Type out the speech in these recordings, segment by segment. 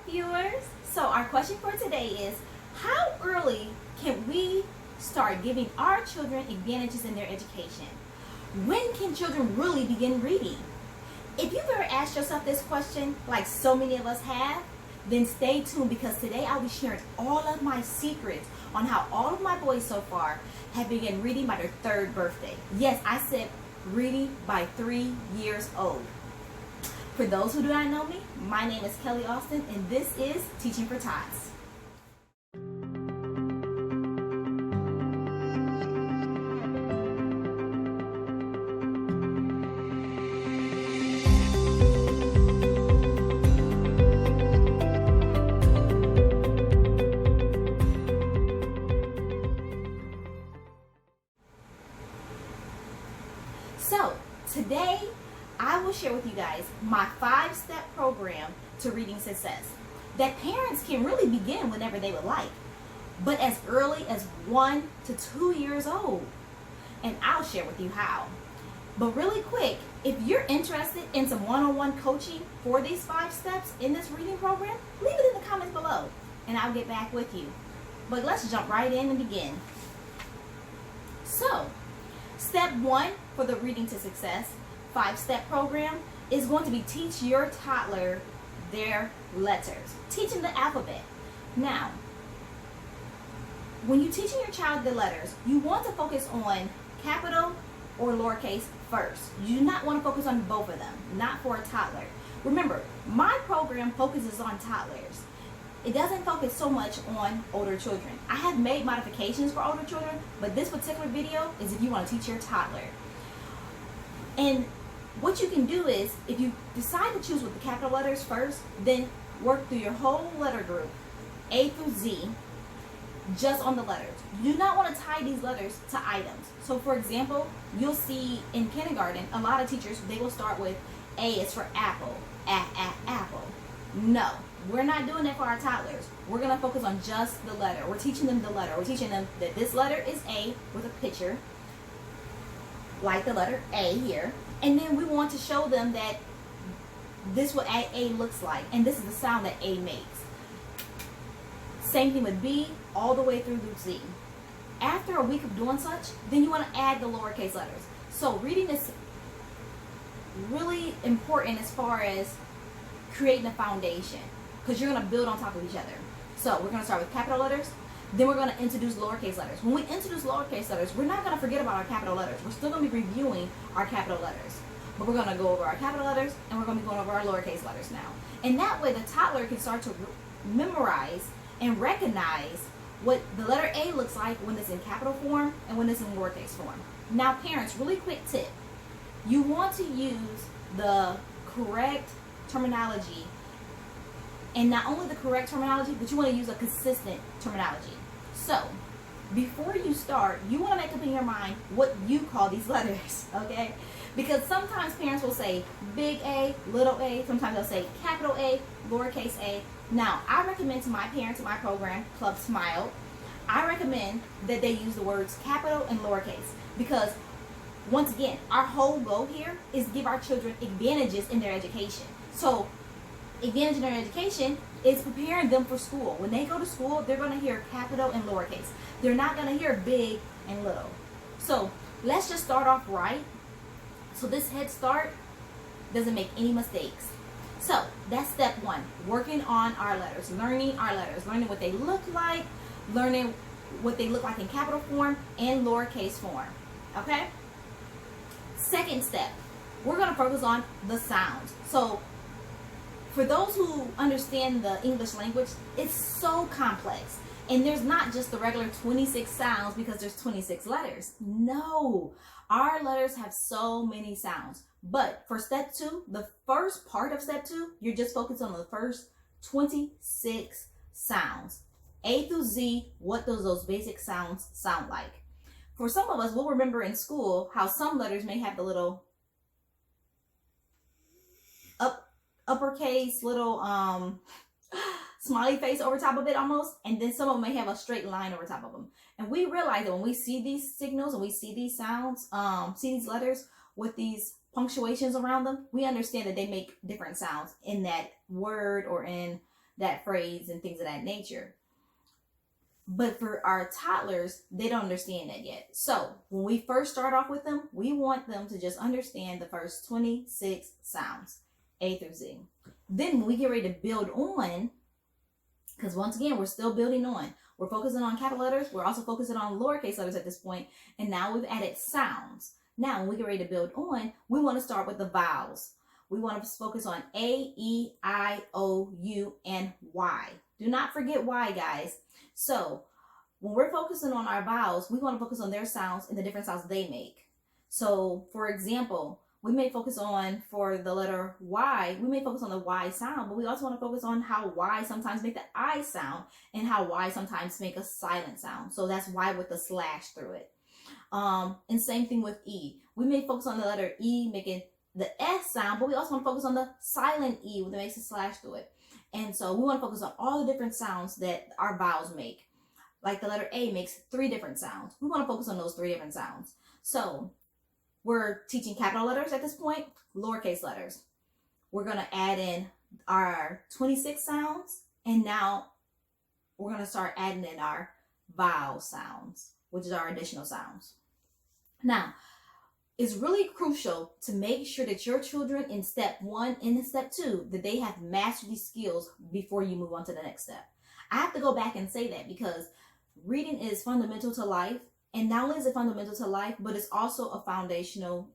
viewers. So our question for today is, how early can we start giving our children advantages in their education? When can children really begin reading? If you've ever asked yourself this question, like so many of us have, then stay tuned, because today I'll be sharing all of my secrets on how all of my boys so far have begun reading by their 3rd birthday. Yes, I said reading by 3 years old. For those who do not know me, my name is Kelly Austin, and this is Teaching for Tots. So, today I will share with you guys my 5-step program to reading success that parents can really begin whenever they would like, but as early as 1 to 2 years old. And I'll share with you how. But really quick, if you're interested in some one-on-one coaching for these 5 steps in this reading program, leave it in the comments below and I'll get back with you. But let's jump right in and begin. So, step 1 for the Reading to Success 5-step program is going to be teach your toddler their letters. Teaching the alphabet. Now, when you're teaching your child the letters, you want to focus on capital or lowercase first. You do not want to focus on both of them, not for a toddler. Remember, my program focuses on toddlers. It doesn't focus so much on older children. I have made modifications for older children, but this particular video is if you want to teach your toddler. And what you can do is, if you decide to choose with the capital letters first, then work through your whole letter group, A through Z, just on the letters. You do not want to tie these letters to items. So for example, you'll see in kindergarten, a lot of teachers, they will start with A is for apple, apple. No, we're not doing that for our toddlers. We're going to focus on just the letter. We're teaching them the letter. We're teaching them that this letter is A with a picture, like the letter A here. And then we want to show them that this is what A looks like, and this is the sound that A makes. Same thing with B, all the way through to Z. After a week of doing such, then you want to add the lowercase letters. So reading is really important as far as creating a foundation, because you're going to build on top of each other. So we're going to start with capital letters. Then we're going to introduce lowercase letters. When we introduce lowercase letters, we're not going to forget about our capital letters. We're still going to be reviewing our capital letters. But we're going to go over our capital letters, and we're going to be going over our lowercase letters now. And that way the toddler can start to memorize and recognize what the letter A looks like when it's in capital form and when it's in lowercase form. Now parents, really quick tip. You want to use the correct terminology. And not only the correct terminology, but you want to use a consistent terminology. So, before you start, you want to make up in your mind what you call these letters, okay? Because sometimes parents will say big A, little a, sometimes they'll say capital A, lowercase a. Now, I recommend to my parents in my program, Club S.M.I.L.E.D, I recommend that they use the words capital and lowercase, because once again, our whole goal here is to give our children advantages in their education. So, advantage in their education is preparing them for school. When they go to school, they're going to hear capital and lowercase. They're not going to hear big and little. So let's just start off right, so this head start doesn't make any mistakes. So that's step 1, working on our letters, learning our letters, learning what they look like, learning what they look like in capital form and lowercase form. Okay? Second step, we're going to focus on the sounds. So for those who understand the English language, it's so complex. And there's not just the regular 26 sounds because there's 26 letters. No, our letters have so many sounds. But for step 2, the first part of step 2, you're just focused on the first 26 sounds. A through Z, what those basic sounds sound like. For some of us, we'll remember in school how some letters may have the little uppercase little smiley face over top of it almost, and then some of them may have a straight line over top of them. And we realize that when we see these signals and we see these sounds, see these letters with these punctuations around them, we understand that they make different sounds in that word or in that phrase and things of that nature. But for our toddlers, they don't understand that yet. So when we first start off with them, we want them to just understand the first 26 sounds, A through Z. Then when we get ready to build on, because once again, we're still building on. We're focusing on capital letters. We're also focusing on lowercase letters at this point. And now we've added sounds. Now, when we get ready to build on, we want to start with the vowels. We want to focus on A, E, I, O, U, and Y. Do not forget Y, guys. So when we're focusing on our vowels, we want to focus on their sounds and the different sounds they make. So for example, we may focus on, for the letter Y, we may focus on the Y sound, but we also want to focus on how Y sometimes make the I sound and how Y sometimes make a silent sound. So that's Y with the slash through it. And same thing with E. We may focus on the letter E making the S sound, but we also want to focus on the silent E that makes a slash through it. And so we want to focus on all the different sounds that our vowels make. Like the letter A makes 3 different sounds. We want to focus on those 3 different sounds. So we're teaching capital letters at this point, lowercase letters. We're going to add in our 26 sounds, and now we're going to start adding in our vowel sounds, which is our additional sounds. Now, it's really crucial to make sure that your children in step 1 and in step 2, that they have mastered these skills before you move on to the next step. I have to go back and say that because reading is fundamental to life. And not only is it fundamental to life, but it's also a foundational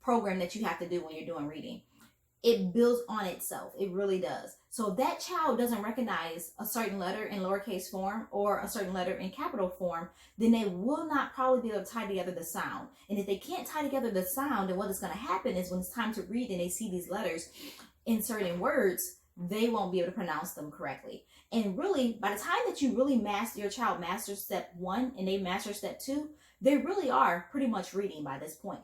program that you have to do when you're doing reading. It builds on itself. It really does. So if that child doesn't recognize a certain letter in lowercase form or a certain letter in capital form, then they will not probably be able to tie together the sound. And if they can't tie together the sound, then what is going to happen is when it's time to read and they see these letters in certain words, they won't be able to pronounce them correctly. And really, by the time that you really master, your child masters step 1 and they master step 2, they really are pretty much reading by this point.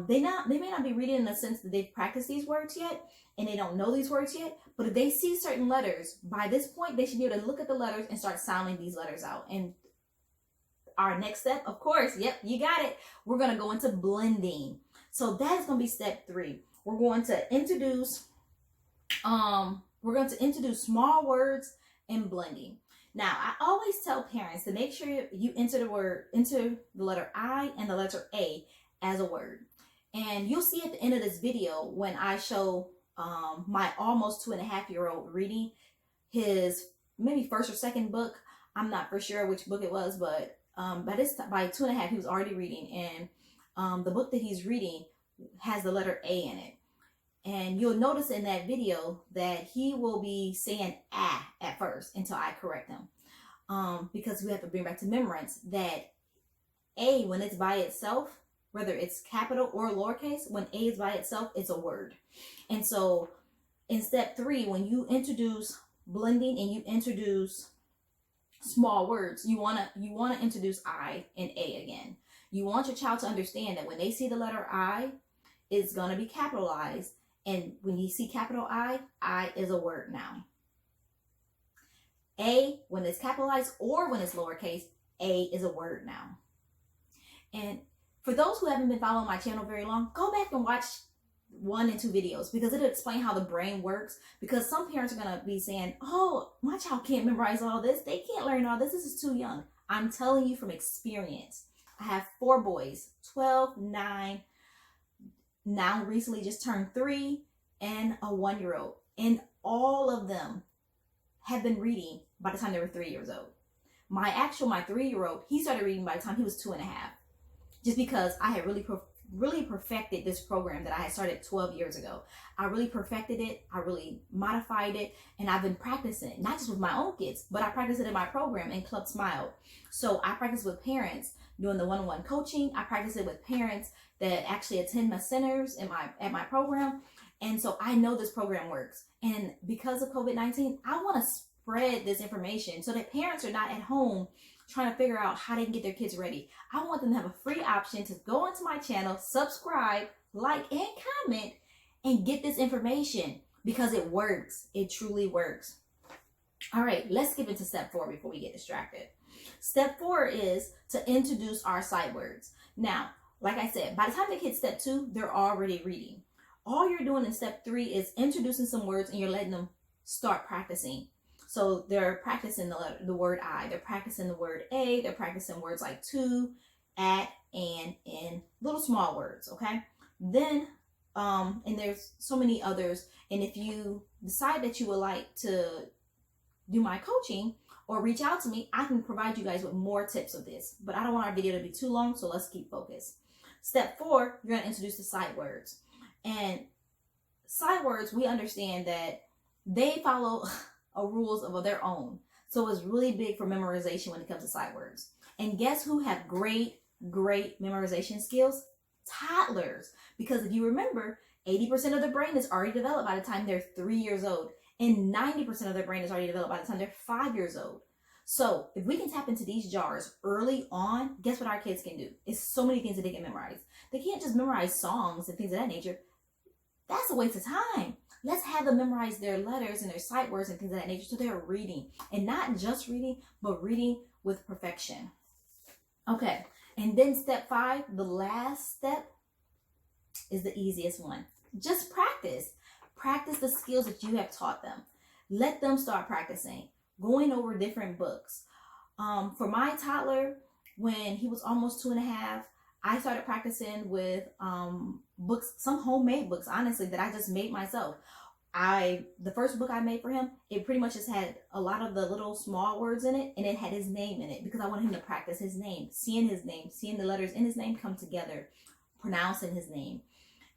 They may not be reading in the sense that they've practiced these words yet and they don't know these words yet, but if they see certain letters, by this point, they should be able to look at the letters and start sounding these letters out. And our next step, of course, yep, you got it. We're going to go into blending. So that is going to be step 3. We're going to introduce small words and blending. Now, I always tell parents to make sure you enter the letter I and the letter A as a word. And you'll see at the end of this video when I show my almost 2.5-year-old reading his maybe first or second book. I'm not for sure which book it was, but by 2.5 he was already reading, and the book that he's reading has the letter A in it. And you'll notice in that video that he will be saying ah at first until I correct him. Because we have to bring back to remembrance that A, when it's by itself, whether it's capital or lowercase, when A is by itself, it's a word. And so in step 3, when you introduce blending and you introduce small words, you want to introduce I and A again. You want your child to understand that when they see the letter I, it's going to be capitalized. And when you see capital I is a word now. A, when it's capitalized or when it's lowercase, A is a word now. And for those who haven't been following my channel very long, go back and watch 1 and 2 videos because it'll explain how the brain works. Because some parents are going to be saying, oh, my child can't memorize all this. They can't learn all this. This is too young. I'm telling you from experience. I have 4 boys, 12, 9, now recently just turned 3, and a 1-year-old. And all of them have been reading by the time they were 3 years old. My 3-year-old, he started reading by the time he was 2.5. Just because I had really perfected this program that I had started 12 years ago. I really perfected it. I really modified it. And I've been practicing it, not just with my own kids, but I practice it in my program in Club S.M.I.L.E.D. So I practice with parents doing the one-on-one coaching. I practice it with parents that actually attend my centers at my program. And so I know this program works. And because of COVID-19, I want to spread this information so that parents are not at home trying to figure out how they can get their kids ready. I want them to have a free option to go onto my channel, subscribe, like, and comment, and get this information because it works. It truly works. All right, let's skip into step 4 before we get distracted. Step 4 is to introduce our sight words. Now, like I said, by the time they hit step 2, they're already reading. All you're doing in step 3 is introducing some words and you're letting them start practicing. So they're practicing the word I, they're practicing the word a, they're practicing words like to, at, and, in, little small words, okay? Then, and there's so many others. And if you decide that you would like to do my coaching or reach out to me, I can provide you guys with more tips of this. But I don't want our video to be too long, so let's keep focused. Step 4, you're gonna introduce the sight words. And sight words, we understand that they follow rules of their own. So it's really big for memorization when it comes to sight words. And guess who have great memorization skills? Toddlers. Because if you remember, 80% of the brain is already developed by the time they're 3 years old. And 90% of their brain is already developed by the time they're 5 years old. So if we can tap into these jars early on, guess what our kids can do? It's so many things that they can memorize. They can't just memorize songs and things of that nature. That's a waste of time. Let's have them memorize their letters and their sight words and things of that nature so they're reading. And not just reading, but reading with perfection. Okay, and then step 5, the last step, is the easiest one. Just practice. Practice the skills that you have taught them. Let them start practicing, going over different books. For my toddler, when he was almost 2.5, I started practicing with books, some homemade books, honestly, that I just made myself. The first book I made for him, it pretty much just had a lot of the little small words in it, and it had his name in it because I wanted him to practice his name, seeing the letters in his name come together, pronouncing his name,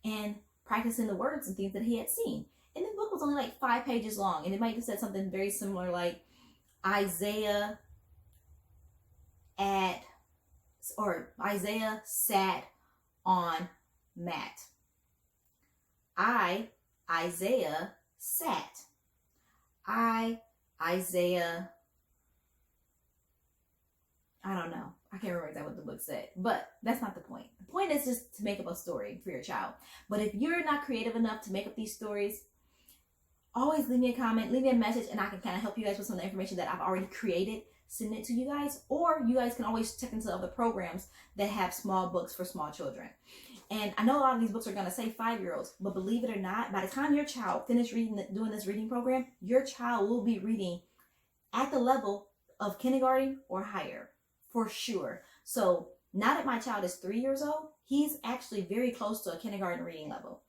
and practicing the words and things that he had seen. And the book was only like 5 pages long, and it might have said something very similar like Isaiah sat on mat. Isaiah sat. Isaiah, I don't know. I can't remember exactly what the book said, but that's not the point. The point is just to make up a story for your child. But if you're not creative enough to make up these stories, always leave me a comment, leave me a message, and I can kind of help you guys with some of the information that I've already created, send it to you guys. Or you guys can always check into other programs that have small books for small children. And I know a lot of these books are going to say 5-year-olds, but believe it or not, by the time your child finishes doing this reading program, your child will be reading at the level of kindergarten or higher, for sure. So now that my child is 3 years old, he's actually very close to a kindergarten reading level,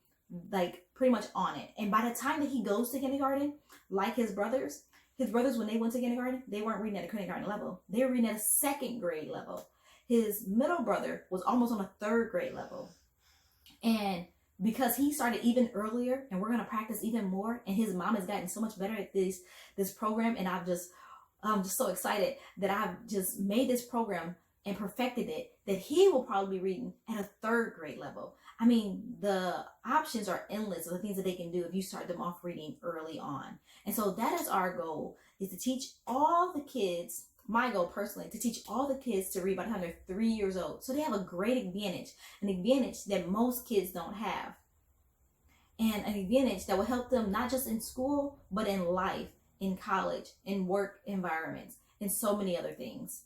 like pretty much on it. And by the time that he goes to kindergarten, like his brothers, when they went to kindergarten, they weren't reading at a kindergarten level. They were reading at a 2nd grade level. His middle brother was almost on a 3rd grade level. And because he started even earlier, and we're going to practice even more, and his mom has gotten so much better at this program, and I'm just so excited that I've just made this program and perfected it, that he will probably be reading at a 3rd grade level. I mean, the options are endless of the things that they can do if you start them off reading early on. And so that is our goal, is to teach all the kids, my goal personally, to teach all the kids to read by the time they're 3 years old. So they have a great advantage, an advantage that most kids don't have. And an advantage that will help them not just in school, but in life, in college, in work environments, and so many other things.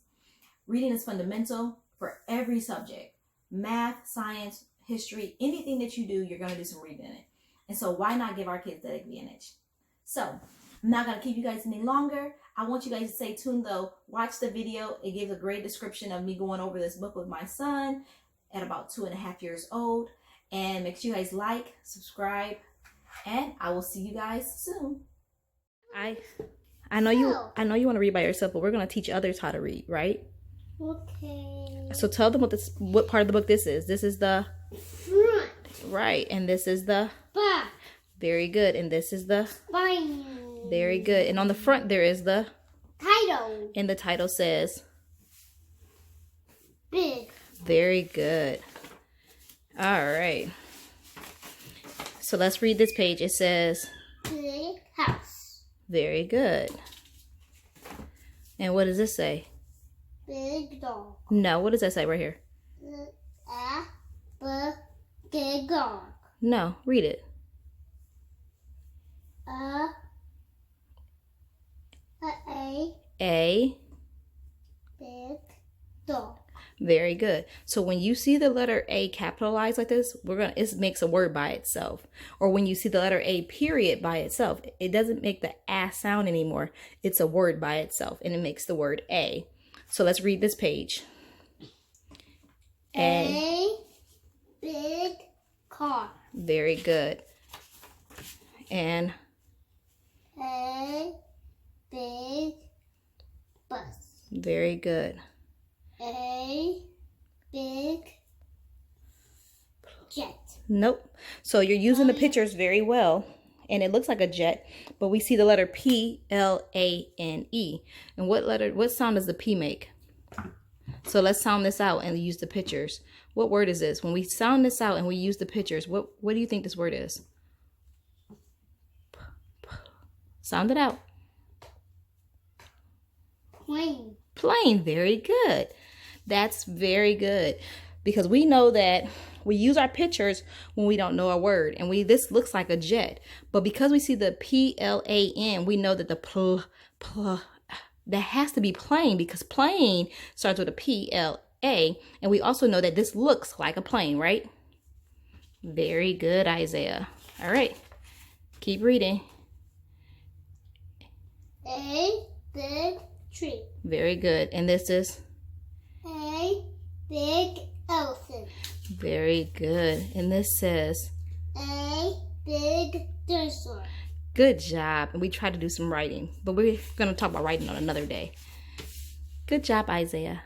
Reading is fundamental for every subject. Math, science, history, anything that you do, you're going to do some reading in it. And so why not give our kids that advantage? So I'm not going to keep you guys any longer. I want you guys to stay tuned though. Watch the video. It gives a great description of me going over this book with my son at about 2.5 years old. And make sure you guys like, subscribe, and I will see you guys soon. I know you want to read by yourself, but we're going to teach others how to read, right? Okay. So tell them what part of the book this is. This is the Front. right, and this is the Back. very good, and this is the Spine. very good, and on the front there is the Title. and the title says Big. very good. All right, so let's read this page. It says Big house. very good. And what does this say? Big dog. No, what does that say right here? Big dog. No, read it. A A big dog. Very good. So when you see the letter A capitalized like this, it makes a word by itself. Or when you see the letter A period by itself, it doesn't make the A sound anymore. It's a word by itself, and it makes the word A. So let's read this page. A big car. Very good. And A big bus. very good. A big jet. Nope. So you're using the pictures very well, and it looks like a jet, but we see the letter P-L-A-N-E. And what sound does the P make? So let's sound this out and use the pictures. What word is this? When we sound this out and we use the pictures, what do you think this word is? Sound it out. Plane. Plane. Very good. That's very good, because we know that we use our pictures when we don't know a word, and this looks like a jet, but because we see the P-L-A-N, we know that the that has to be plane, because plane starts with a P-L-A, and we also know that this looks like a plane, right? Very good, Isaiah. All right, keep reading. A big tree. Very good. And this is? A big elephant. Very good. And this says? A big dinosaur. Good job. And we tried to do some writing, but we're going to talk about writing on another day. Good job, Isaiah.